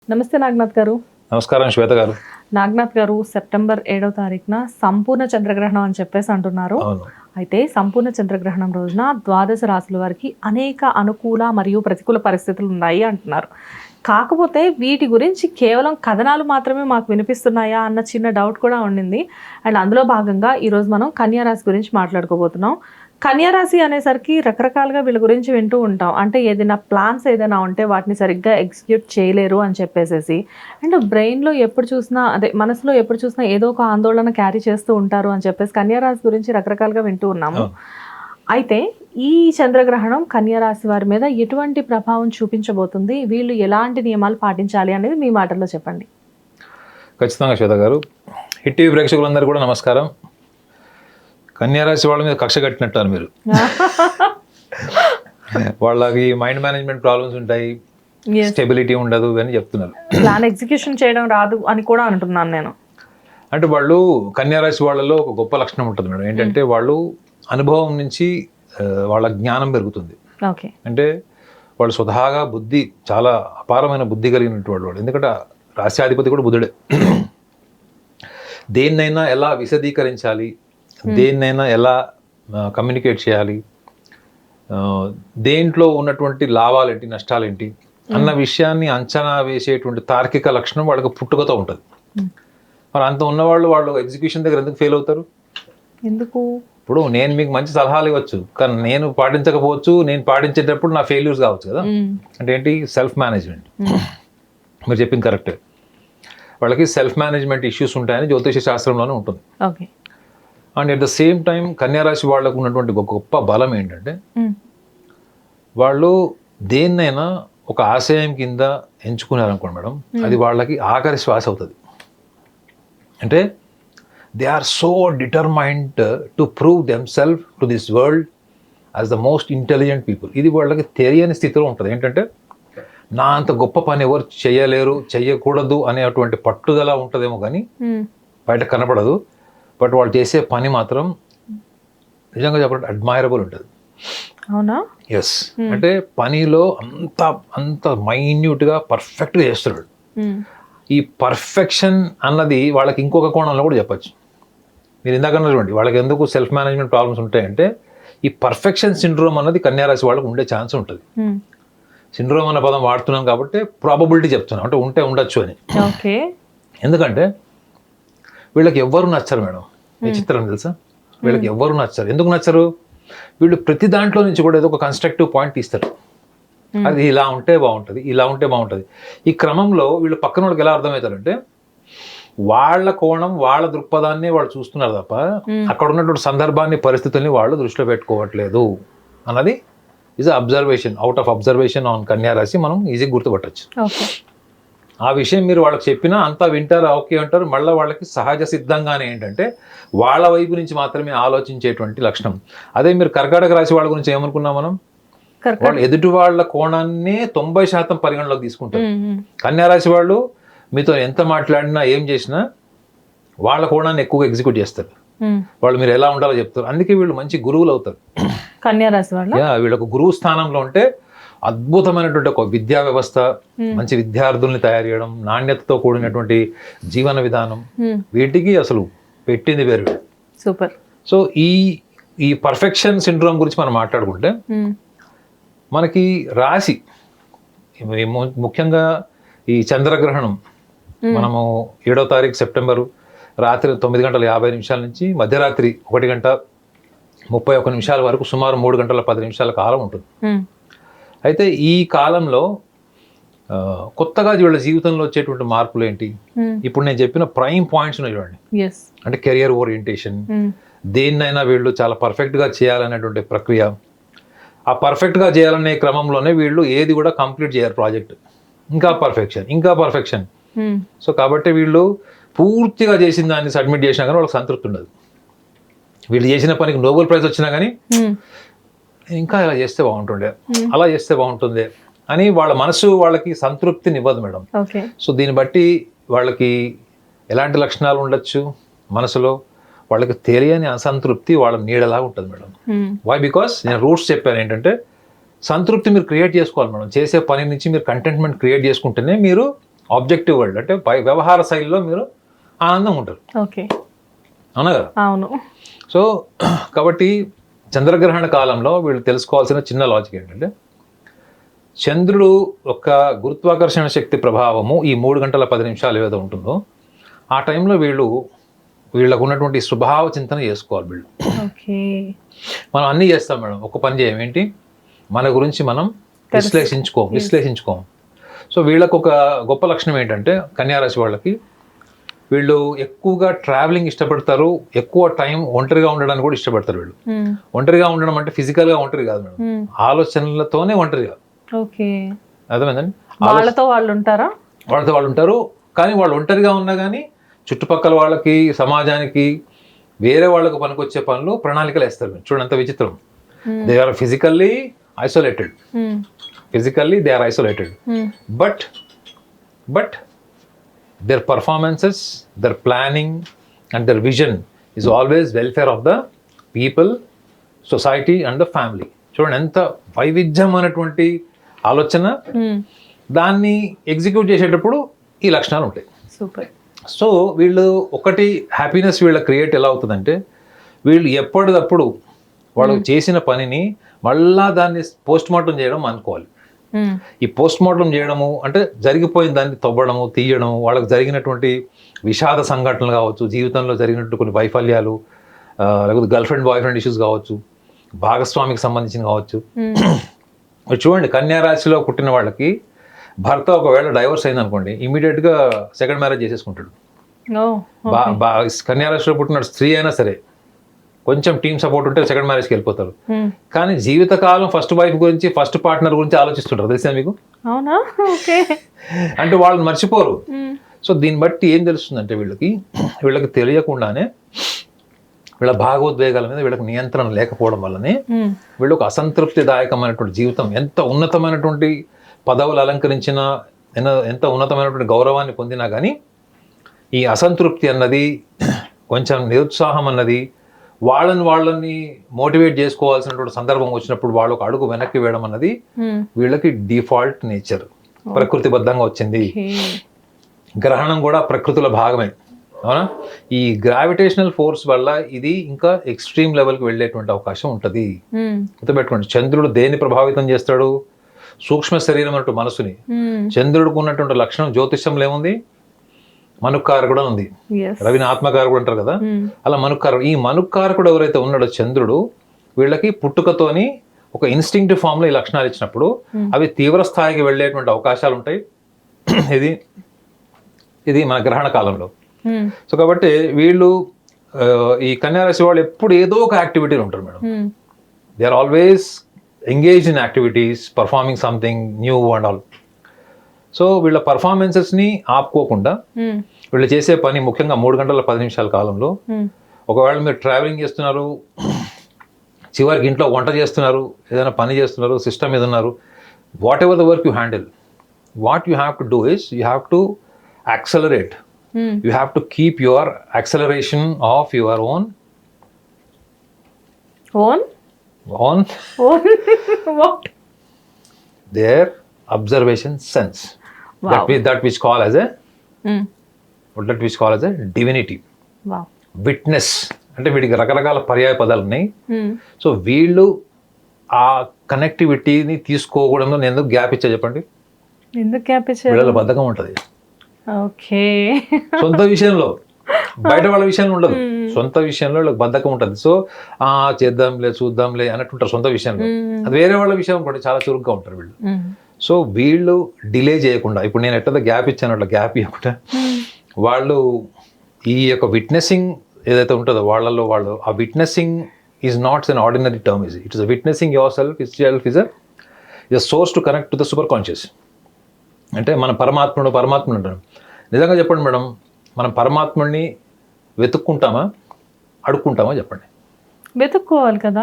నమస్తే నాగనాథ్ గారు. నమస్కారం శ్వేత గారు. నాగనాథ్ గారు, సెప్టెంబర్ 7వ తారీఖున సంపూర్ణ చంద్రగ్రహణం అని చెప్పేసి అంటున్నారు. అయితే సంపూర్ణ చంద్రగ్రహణం రోజున ద్వాదశ రాశుల వారికి అనేక అనుకూల మరియు ప్రతికూల పరిస్థితులు ఉన్నాయి అంటున్నారు. కాకపోతే వీటి గురించి కేవలం కథనాలు మాత్రమే మాకు వినిపిస్తున్నాయా అన్న చిన్న డౌట్ కూడా ఉండింది. అండ్ అందులో భాగంగా ఈరోజు మనం కన్యా రాశి గురించి మాట్లాడుకోబోతున్నాం. కన్యా రాశి అనేసరికి రకరకాలుగా వీళ్ళ గురించి వింటూ ఉంటాం. అంటే ఏదైనా ప్లాన్స్ ఏదైనా ఉంటే వాటిని సరిగ్గా ఎగ్జిక్యూట్ చేయలేరు అని చెప్పేసేసి, అండ్ బ్రెయిన్లో ఎప్పుడు చూసినా మనసులో ఎప్పుడు చూసినా ఏదో ఒక ఆందోళన క్యారీ చేస్తూ ఉంటారు అని చెప్పేసి కన్యా రాశి గురించి రకరకాలుగా వింటూ ఉన్నాము. అయితే ఈ చంద్రగ్రహణం కన్యా రాశి వారి మీద ఎటువంటి ప్రభావం చూపించబోతుంది, వీళ్ళు ఎలాంటి నియమాలు పాటించాలి అనేది మీ మాటల్లో చెప్పండి. ఖచ్చితంగా శ్వేత గారు. హిట్ టీవీ ప్రేక్షకులందరూ కూడా నమస్కారం. కన్యా రాశి వాళ్ళ మీద కక్ష కట్టినట్టారు మీరు. వాళ్ళకి మైండ్ మేనేజ్మెంట్ ప్రాబ్లమ్స్ ఉంటాయి, స్టెబిలిటీ ఉండదు అని చెప్తున్నారు. ప్లాన్ ఎగ్జిక్యూషన్ చేయడం రాదు అని కూడా అంటున్నాను నేను. అంటే వాళ్ళు కన్యా రాశి వాళ్ళలో ఒక గొప్ప లక్షణం ఉంటుంది మేడం. ఏంటంటే వాళ్ళు అనుభవం నుంచి వాళ్ళ జ్ఞానం పెరుగుతుంది. అంటే వాళ్ళు స్వతహాగా బుద్ధి, చాలా అపారమైన బుద్ధి కలిగినటువంటి వాళ్ళు. ఎందుకంటే రాశ్యాధిపతి కూడా బుద్ధుడే. దేన్నైనా ఎలా విశదీకరించాలి, దేన్నైనా ఎలా కమ్యూనికేట్ చేయాలి, దేంట్లో ఉన్నటువంటి లాభాలేంటి నష్టాలేంటి అన్న విషయాన్ని అంచనా వేసేటువంటి తార్కిక లక్షణం వాళ్ళకి పుట్టుకతో ఉంటుంది. మరి అంత ఉన్నవాళ్ళు వాళ్ళు ఎగ్జిక్యూషన్ దగ్గర ఎందుకు ఫెయిల్ అవుతారు? ఎందుకు? ఇప్పుడు నేను మీకు మంచి సలహాలు ఇవ్వచ్చు, కానీ నేను పాటించకపోవచ్చు. నేను పాటించేటప్పుడు నా ఫెయిల్యూర్స్ కావచ్చు కదా. అంటే ఏంటి? Self management. మీరు చెప్పింది కరెక్టే. వాళ్ళకి సెల్ఫ్ మేనేజ్మెంట్ ఇష్యూస్ ఉంటాయని జ్యోతిష శాస్త్రంలోనే ఉంటుంది. And at the same time కన్యా రాశి వాళ్ళకు ఉన్నటువంటి గొప్ప బలం ఏంటంటే వాళ్ళు దేన్నైనా ఒక ఆశయం కింద ఎంచుకున్నారనుకోండి మేడం, అది వాళ్ళకి ఆఖరి శ్వాస అవుతుంది. అంటే they are so determined to prove themselves to this world as the most intelligent people. ఇది వాళ్ళకి తెలియని స్థితిలో ఉంటుంది. ఏంటంటే నా అంత గొప్ప పని ఎవరు చేయలేరు, చెయ్యకూడదు అనేటువంటి పట్టుదల ఉంటుందేమో కానీ బయట కనపడదు. బట్ వాళ్ళు చేసే పని మాత్రం నిజంగా చెప్పాలంటే అడ్మైరబుల్ ఉంటుంది. అవునా? ఎస్. అంటే పనిలో అంత మైన్యూట్గా పర్ఫెక్ట్గా చేస్తున్నాడు. ఈ పర్ఫెక్షన్ అన్నది వాళ్ళకి ఇంకొక కోణంలో కూడా చెప్పచ్చు. మీరు ఇందాక చూడండి, వాళ్ళకి ఎందుకు సెల్ఫ్ మేనేజ్మెంట్ ప్రాబ్లమ్స్ ఉంటాయంటే ఈ పర్ఫెక్షన్ సిండ్రోమ్ అన్నది కన్యా రాశి వాళ్ళకి ఉండే ఛాన్స్ ఉంటుంది. సిండ్రోమ్ అన్న పదం వాడుతున్నాం కాబట్టి ప్రాబబిలిటీ చెప్తున్నాం, అంటే ఉంటే ఉండొచ్చు అని. ఎందుకంటే వీళ్ళకి ఎవ్వరు నచ్చరు మేడం. విచిత్రం తెలుసా? వీళ్ళకి ఎవ్వరు నచ్చరు. ఎందుకు నచ్చరు? వీళ్ళు ప్రతి దాంట్లో నుంచి కూడా ఏదో ఒక కన్స్ట్రక్టివ్ పాయింట్ తీస్తారు. అది ఇలా ఉంటే బాగుంటుంది, ఇలా ఉంటే బాగుంటుంది. ఈ క్రమంలో వీళ్ళు పక్కన వాళ్ళకి ఎలా అర్థమవుతారంటే వాళ్ళ కోణం, వాళ్ళ దృక్పథాన్ని వాళ్ళు చూస్తున్నారు తప్ప అక్కడ ఉన్నటువంటి సందర్భాన్ని, పరిస్థితుల్ని వాళ్ళు దృష్టిలో పెట్టుకోవట్లేదు అన్నది is observation. Out of observation on కన్యా రాశి మనం ఈజీగా గుర్తుపట్టచ్చు. ఆ విషయం మీరు వాళ్ళకి చెప్పినా అంతా వింటారు, ఓకే అంటారు. మళ్ళీ వాళ్ళకి సహజ సిద్ధంగానే ఏంటంటే వాళ్ళ వైపు నుంచి మాత్రమే ఆలోచించేటువంటి లక్షణం. అదే మీరు కర్కాటక రాశి వాళ్ళ గురించి ఏమనుకున్నాం మనం? వాళ్ళు ఎదుటి వాళ్ళ కోణాన్ని 90% పరిగణలోకి తీసుకుంటారు. కన్యా రాశి వాళ్ళు మీతో ఎంత మాట్లాడినా ఏం చేసినా వాళ్ళ కోణాన్ని ఎక్కువగా ఎగ్జిక్యూట్ చేస్తారు. వాళ్ళు మీరు ఎలా ఉండాలో చెప్తారు. అందుకే వీళ్ళు మంచి గురువులు అవుతారు. కన్యా రాశి వాళ్ళు వీళ్ళకు గురువు స్థానంలో ఉంటే అద్భుతమైనటువంటి ఒక విద్యా వ్యవస్థ, మంచి విద్యార్థుల్ని తయారు చేయడం, నాణ్యతతో కూడినటువంటి జీవన విధానం, వీటికి అసలు పెట్టింది వేరు. సూపర్. సో ఈ పర్ఫెక్షన్ సిండ్రోమ్ గురించి మనం మాట్లాడుకుంటే మనకి రాశి ముఖ్యంగా ఈ చంద్రగ్రహణం మనము 7వ తారీఖు సెప్టెంబరు రాత్రి 9:50 నుంచి మధ్యరాత్రి 1:31 వరకు సుమారు 3 గంటల 10 నిమిషాల కాలం ఉంటుంది. అయితే ఈ కాలంలో కొత్తగా వీళ్ళ జీవితంలో వచ్చేటువంటి మార్పులు ఏంటి? ఇప్పుడు నేను చెప్పిన ప్రైమ్ పాయింట్స్ ఉన్నాయి చూడండి. అంటే కెరియర్ ఓరియంటేషన్, దేన్నైనా వీళ్ళు చాలా పర్ఫెక్ట్గా చేయాలనేటువంటి ప్రక్రియ. ఆ పర్ఫెక్ట్గా చేయాలనే క్రమంలోనే వీళ్ళు ఏది కూడా కంప్లీట్ చేయరు ప్రాజెక్ట్. ఇంకా పర్ఫెక్షన్. సో కాబట్టి వీళ్ళు పూర్తిగా చేసిన దాన్ని సబ్మిట్ చేసినా కానీ వాళ్ళకి సంతృప్తి ఉండదు. వీళ్ళు చేసిన పనికి నోబెల్ ప్రైజ్ వచ్చినా కానీ ఇంకా ఇలా చేస్తే బాగుంటుండే, అలా చేస్తే బాగుంటుంది అని వాళ్ళ మనసు వాళ్ళకి సంతృప్తినివ్వదు మేడం. సో దీన్ని బట్టి వాళ్ళకి ఎలాంటి లక్షణాలు ఉండొచ్చు మనసులో? వాళ్ళకి తెలియని అసంతృప్తి వాళ్ళ నీడలా ఉంటుంది మేడం. వై? బికాస్ నేను రూట్స్ చెప్పాను ఏంటంటే సంతృప్తి మీరు క్రియేట్ చేసుకోవాలి మేడం. చేసే పని నుంచి మీరు కంటెంట్మెంట్ క్రియేట్ చేసుకుంటేనే మీరు ఆబ్జెక్టివ్ వరల్డ్ అంటే వ్యవహార శైలిలో మీరు ఆనందంగా ఉంటారు. ఓకే, అవునా కదా? అవును. సో కాబట్టి చంద్రగ్రహణ కాలంలో వీళ్ళు తెలుసుకోవాల్సిన చిన్న లాజిక్ ఏంటంటే, చంద్రుడు యొక్క గురుత్వాకర్షణ శక్తి ప్రభావము ఈ 3 గంటల 10 నిమిషాలు ఏదైతే ఉంటుందో ఆ టైంలో వీళ్ళకు ఉన్నటువంటి స్వభావ చింతన చేసుకోవాలి వీళ్ళు. ఓకే, మనం అన్నీ చేస్తాం మేడం, ఒక పని చేయమేంటి, మన గురించి మనం విశ్లేషించుకోం. సో వీళ్ళకు ఒక గొప్ప లక్షణం ఏంటంటే, కన్యారాశి వాళ్ళకి వీళ్ళు ఎక్కువగా ట్రావెలింగ్ ఇష్టపడతారు, ఎక్కువ టైం ఒంటరిగా ఉండడానికి కూడా ఇష్టపడతారు. వీళ్ళు ఒంటరిగా ఉండడం అంటే ఫిజికల్గా ఒంటరి కాదు మేడం, ఆలోచనలతోనే ఒంటరిగా. ఓకే, అర్థమైందండి? వాళ్ళతో వాళ్ళు ఉంటారా? వాళ్ళతో వాళ్ళు ఉంటారు, కానీ వాళ్ళు ఒంటరిగా ఉన్నా కానీ చుట్టుపక్కల వాళ్ళకి, సమాజానికి, వేరే వాళ్ళకు పనికొచ్చే పనులు, ప్రణాళికలు వేస్తారు. చూడండి ఎంత విచిత్రం. They are physically isolated, but their performances, their planning and their vision is always welfare of the people, society and the family. చూడండి ఎంత వైవిధ్యమైనటువంటి ఆలోచన, దాన్ని ఎగ్జిక్యూట్ చేసేటప్పుడు ఈ లక్షణాలు ఉంటాయి. సూపర్. సో వీళ్ళు ఒకటి హ్యాపీనెస్ వీళ్ళ క్రియేట్ ఎలా అవుతుందంటే, వీళ్ళు ఎప్పటికప్పుడు వాళ్ళు చేసిన పనిని మళ్ళా దాన్ని పోస్ట్ మార్టం చేయడం అనుకోవాలి. ఈ పోస్ట్ మార్టం చేయడము అంటే జరిగిపోయిన దాన్ని తవ్వడము, తీయడము, వాళ్ళకి జరిగినటువంటి విషాద సంఘటనలు కావచ్చు, జీవితంలో జరిగినట్టు కొన్ని వైఫల్యాలు, లేకపోతే girl friend boy friend issues కావచ్చు, భాగస్వామికి సంబంధించిన కావచ్చు. చూడండి, కన్యారాశిలో పుట్టిన వాళ్ళకి భర్త ఒకవేళ డైవర్స్ అయింది అనుకోండి, ఇమీడియట్గా సెకండ్ మ్యారేజ్ చేసేసుకుంటాడు. కన్యారాశిలో పుట్టిన స్త్రీ అయినా సరే కొంచెం టీమ్ సపోర్ట్ ఉంటే సెకండ్ మ్యారేజ్కి వెళ్ళిపోతారు. కానీ జీవితకాలం ఫస్ట్ వైఫ్ గురించి, ఫస్ట్ పార్ట్నర్ గురించి ఆలోచిస్తుంటారు. తెలిసా మీకు? అవునా? ఓకే. అంటే వాళ్ళని మర్చిపోరు. సో దీన్ని బట్టి ఏం తెలుస్తుందంటే, వీళ్ళకి తెలియకుండానే వీళ్ళ భాగోద్వేగాల మీద వీళ్ళకి నియంత్రణ లేకపోవడం వల్లనే వీళ్ళకు అసంతృప్తిదాయకమైనటువంటి జీవితం, ఎంత ఉన్నతమైనటువంటి పదవులు అలంకరించినా, ఎంత ఉన్నతమైనటువంటి గౌరవాన్ని పొందినా కానీ ఈ అసంతృప్తి అన్నది, కొంచెం నిరుత్సాహం అన్నది, వాళ్ళని మోటివేట్ చేసుకోవాల్సినటువంటి సందర్భం వచ్చినప్పుడు వాళ్ళు ఒక అడుగు వెనక్కి వేయడం అన్నది వీళ్ళకి డిఫాల్ట్ నేచర్, ప్రకృతిబద్ధంగా వచ్చింది. గ్రహణం కూడా ప్రకృతిలో భాగమే, అవునా? ఈ గ్రావిటేషనల్ ఫోర్స్ వల్ల ఇది ఇంకా ఎక్స్ట్రీమ్ లెవెల్కి వెళ్ళేటువంటి అవకాశం ఉంటుంది. గుర్తుపెట్టుకోండి, చంద్రుడు దేన్ని ప్రభావితం చేస్తాడు? సూక్ష్మ శరీరం అన్నట్టు మనసుని. చంద్రుడికి ఉన్నటువంటి లక్షణం జ్యోతిష్యంలో ఏముంది? మనుకారకుడు ఉంది. రవిని ఆత్మకారకుడు అంటారు కదా, అలా మనుకారకుడు. ఈ మనుకారకుడు ఎవరైతే ఉన్నాడో చంద్రుడు, వీళ్ళకి పుట్టుకతోని ఒక ఇన్స్టింక్టివ్ ఫామ్ లో ఈ లక్షణాలు ఇచ్చినప్పుడు అవి తీవ్ర స్థాయికి వెళ్ళేటువంటి అవకాశాలు ఉంటాయి. ఇది మన గ్రహణ కాలంలో. సో కాబట్టి వీళ్ళు, ఈ కన్యారాశి వాళ్ళు ఎప్పుడు ఏదో ఒక యాక్టివిటీలు ఉంటారు మేడం. They are always engage in activities, performing something new and all. So వీళ్ళ పర్ఫార్మెన్సెస్ని ఆపుకోకుండా వీళ్ళు చేసే పని, ముఖ్యంగా 3 గంటల 10 నిమిషాల కాలంలో, ఒకవేళ మీరు ట్రావెలింగ్ చేస్తున్నారు, చివరికి ఇంట్లో వంట చేస్తున్నారు, ఏదైనా పని చేస్తున్నారు, సిస్టమ్ మీద ఉన్నారు, what ever the work you handle, what you have to do is you have to accelerate. You have to keep your acceleration of your own their observation sense. Wow. that which call as a divinity. Wow. Witness అంటే వీటికి రకరకాల పర్యాయ పదాలు ఉన్నాయి. So వీళ్ళు ఆ కనెక్టివిటీని తీసుకోకూడదు. నేను ఎందుకు గ్యాప్ ఇచ్చా చెప్పండి? ఎందుకు గ్యాప్ ఇచ్చా? వీళ్ళ బద్ధకం ఉంటుంది. ఓకే. సొంత విషయంలో, బయట వాళ్ళ విషయంలో ఉండదు, సొంత విషయంలో వీళ్ళకి బద్ధకం ఉంటుంది. సో చేద్దాంలే, చూద్దాంలే అన్నట్టుంటారు సొంత విషయంలో. అది వేరే వాళ్ళ విషయం అనుకోండి, చాలా చురుగ్గా ఉంటారు వీళ్ళు. సో వీళ్ళు డిలే చేయకుండా, ఇప్పుడు నేను ఎట్లా గ్యాప్ ఇచ్చాను అట్లా గ్యాప్ ఇవ్వకుండా, వాళ్ళు ఈ యొక్క విట్నెసింగ్ ఏదైతే ఉంటుందో వాళ్ళు ఆ witnessing is not an ordinary term. It is witnessing your self is a source to connect to the super conscious. అంటే మన పరమాత్ముడు అంటారు. నిజంగా చెప్పండి మేడం, మనం పరమాత్ముడిని వెతుక్కుంటామా, అడుక్కుంటామా? చెప్పండి. వెతుక్కోవాలి కదా.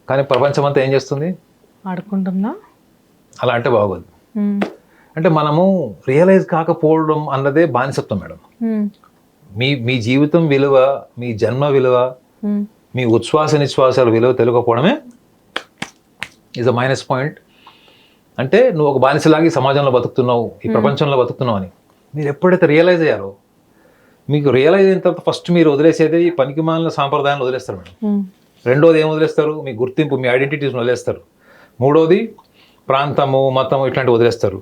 కానీ ప్రపంచం అంతా ఏం చేస్తుంది? అడుక్కుంటుందా? అలా అంటే బాగోదు. అంటే మనము రియలైజ్ కాకపోవడం అన్నదే బానిసత్వం మేడం. మీ జీవితం విలువ, మీ జన్మ విలువ, మీ ఉచ్ఛ్వాస నిశ్వాసాల విలువ తెలియకపోవడమే ఈజ్ అ మైనస్ పాయింట్ అంటే నువ్వు ఒక బానిసలాగి సమాజంలో బతుకుతున్నావు, ఈ ప్రపంచంలో బతుకుతున్నావు అని మీరు ఎప్పుడైతే రియలైజ్ అయ్యారో, మీకు రియలైజ్ అయిన తర్వాత ఫస్ట్ మీరు వదిలేసేది ఈ పనికిమాలిన సాంప్రదాయాన్ని వదిలేస్తారు మేడం. రెండోది ఏం వదిలేస్తారు? మీ గుర్తింపు, మీ ఐడెంటిటీస్ని వదిలేస్తారు. మూడోది ప్రాంతము, మతము ఇట్లాంటివి వదిలేస్తారు.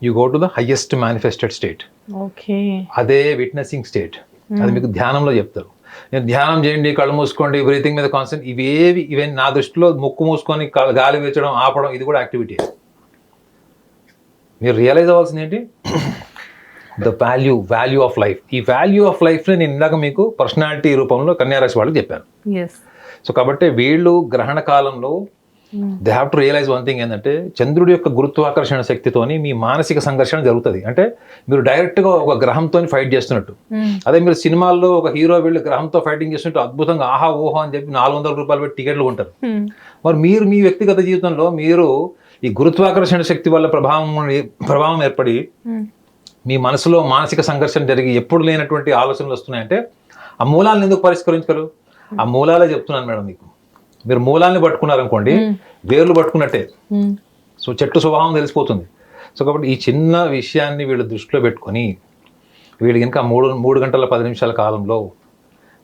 You go to the highest manifested state. Okay, అదే విట్నెసింగ్ స్టేట్. అది మీకు ధ్యానంలో చెప్తారు. నేను ధ్యానం చేయండి, కళ్ళు మూసుకోండి, బ్రీతింగ్ మీద కాన్సెంట్, ఇవన్నీ నా దృష్టిలో ముక్కు మూసుకొని గాలి వీచడం, ఆపడం, ఇది కూడా యాక్టివిటీ. మీరు రియలైజ్ అవ్వాల్సింది ఏంటి? The value of life. ఈ వాల్యూ ఆఫ్ లైఫ్ని నేను ఇందాక మీకు పర్సనాలిటీ రూపంలో కన్యారాశి వాళ్ళకి చెప్పాను. సో కాబట్టి వీళ్ళు గ్రహణ కాలంలో they have to realise one thing ఏంటంటే, చంద్రుడి యొక్క గురుత్వాకర్షణ శక్తితోని మీ మానసిక సంఘర్షణ జరుగుతుంది. అంటే మీరు డైరెక్ట్గా ఒక గ్రహంతో ఫైట్ చేస్తున్నట్టు. అదే మీరు సినిమాల్లో ఒక హీరో వీళ్ళు గ్రహంతో ఫైటింగ్ చేస్తున్నట్టు అద్భుతంగా ఆహా ఓహో అని చెప్పి 400 రూపాయలు పెట్టి టికెట్లు కొంటారు. మరి మీరు మీ వ్యక్తిగత జీవితంలో మీరు ఈ గురుత్వాకర్షణ శక్తి వల్ల ప్రభావం ఏర్పడి మీ మనసులో మానసిక సంఘర్షణ జరిగి ఎప్పుడు లేనటువంటి ఆలోచనలు వస్తున్నాయంటే, ఆ మూలాలను ఎందుకు పరిష్కరించగలరు? ఆ మూలాలే చెప్తున్నాను మేడం మీకు. మీరు మూలాన్ని పట్టుకున్నారనుకోండి, వేర్లు పట్టుకున్నట్టే. సో చెట్టు స్వభావం తెలిసిపోతుంది. సో కాబట్టి ఈ చిన్న విషయాన్ని వీళ్ళు దృష్టిలో పెట్టుకొని వీళ్ళు ఇంకా 3 గంటల 10 నిమిషాల కాలంలో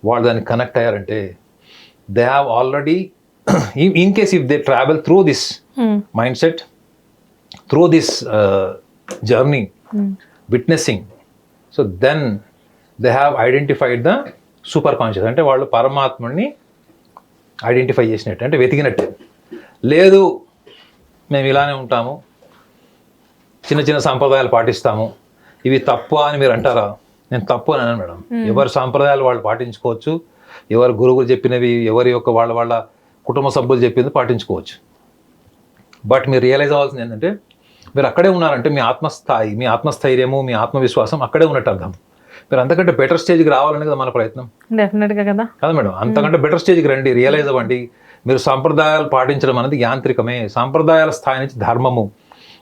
వాళ్ళు దాన్ని కనెక్ట్ అయ్యారంటే, they have already in case if they travel through this mind set, through this journey witnessing, so then they have identified the super conscious. అంటే వాళ్ళు పరమాత్మని ఐడెంటిఫై చేసినట్టు, అంటే వెతికినట్టే. లేదు మేము ఇలానే ఉంటాము, చిన్న చిన్న సాంప్రదాయాలు పాటిస్తాము, ఇవి తప్పు అని మీరు అంటారా? నేను తప్పు అని అన్నాను మేడం. ఎవరి సాంప్రదాయాలు వాళ్ళు పాటించుకోవచ్చు, ఎవరు గురువులు చెప్పినవి, ఎవరి యొక్క వాళ్ళ కుటుంబ సభ్యులు చెప్పింది పాటించుకోవచ్చు. బట్ మీరు రియలైజ్ అవ్వాల్సింది ఏంటంటే, మీరు అక్కడే ఉన్నారంటే మీ ఆత్మస్థాయి, మీ ఆత్మస్థైర్యము, మీ ఆత్మవిశ్వాసం అక్కడే ఉన్నట్టు అర్థం. మీరు అంతకంటే బెటర్ స్టేజ్కి రావాలని కదా మన ప్రయత్నం. డెఫినెట్గా కదా మేడం, అంతకంటే బెటర్ స్టేజ్కి రండి, రియలైజ్ అవ్వండి. మీరు సాంప్రదాయాలు పాటించడం అనేది యాంత్రికమే. సాంప్రదాయాల స్థాయి నుంచి ధర్మము,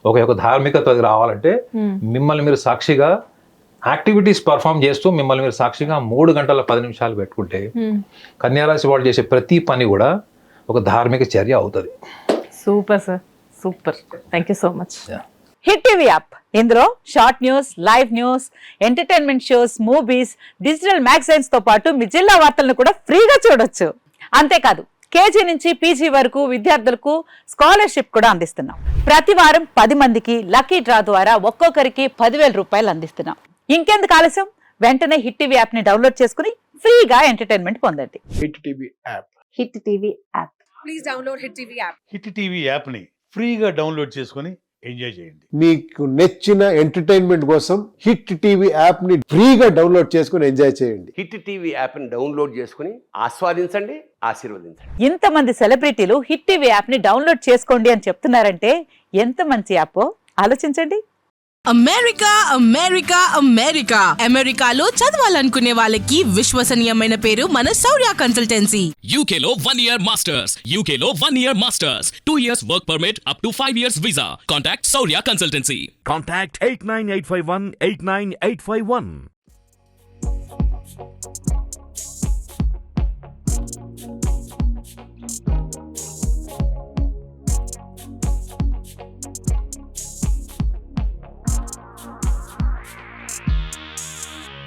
ఒక ధార్మికత రావాలంటే మిమ్మల్ని మీరు సాక్షిగా యాక్టివిటీస్ పర్ఫామ్ చేస్తూ మిమ్మల్ని మీరు సాక్షిగా 3 గంటల 10 నిమిషాలు పెట్టుకుంటే కన్యారాశి వాళ్ళు చేసే ప్రతి పని కూడా ఒక ధార్మిక చర్య అవుతుంది. Super sir, super. Thank you so much. Hit TV app, ఇందులో short news, live news, entertainment shows, movies, digital magazines తో పాటు మీ జిల్లా వార్తలను కూడా ఫ్రీగా చూడొచ్చు. అంతేకాదు కేజీ నుంచి పీజీ వరకు విద్యార్థులకు స్కాలర్షిప్ కూడా అందిస్తున్నాం. ప్రతి వారం 10 మందికి లక్కీ డ్రా ద్వారా ఒక్కొక్కరికి 10,000 రూపాయలు అందిస్తున్నాం. ఇంకెందుకు ఆలస్యం, వెంటనే హిట్ టీవీ యాప్ ని డౌన్లోడ్ చేసుకుని ఫ్రీగా ఎంటర్టైన్మెంట్ పొందండి. Hit TV app. Hit TV app. Please download hit TV app. Hit TV యాప్ని ఫ్రీగా డౌన్లోడ్ చేసుకొని ఎంజాయ్ చేయండి. మీకు నచ్చిన ఎంటర్టైన్మెంట్ కోసం హిట్ టీవీ యాప్ ని ఫ్రీగా డౌన్లోడ్ చేసుకుని ఎంజాయ్ చేయండి. హిట్ టీవీ యాప్ని డౌన్లోడ్ చేసుకుని ఆస్వాదించండి, ఆశీర్వదించండి. ఇంతమంది సెలబ్రిటీలు హిట్ టీవీ యాప్ ని డౌన్లోడ్ చేసుకోండి అని చెప్తున్నారంటే ఎంత మంచి యాప్ ఆలోచించండి. అమెరికా అమెరికా అమెరికా అమెరికాలో చదవాలనుకునే వాళ్ళకి విశ్వసనీయమైన పేరు మన శౌర్య కన్సల్టెన్సీ. UK లో 1 year masters, UK లో 1 year masters, 2 years work permit up to 5 years visa. Contact Saurya Consultancy. Contact 89851 89851.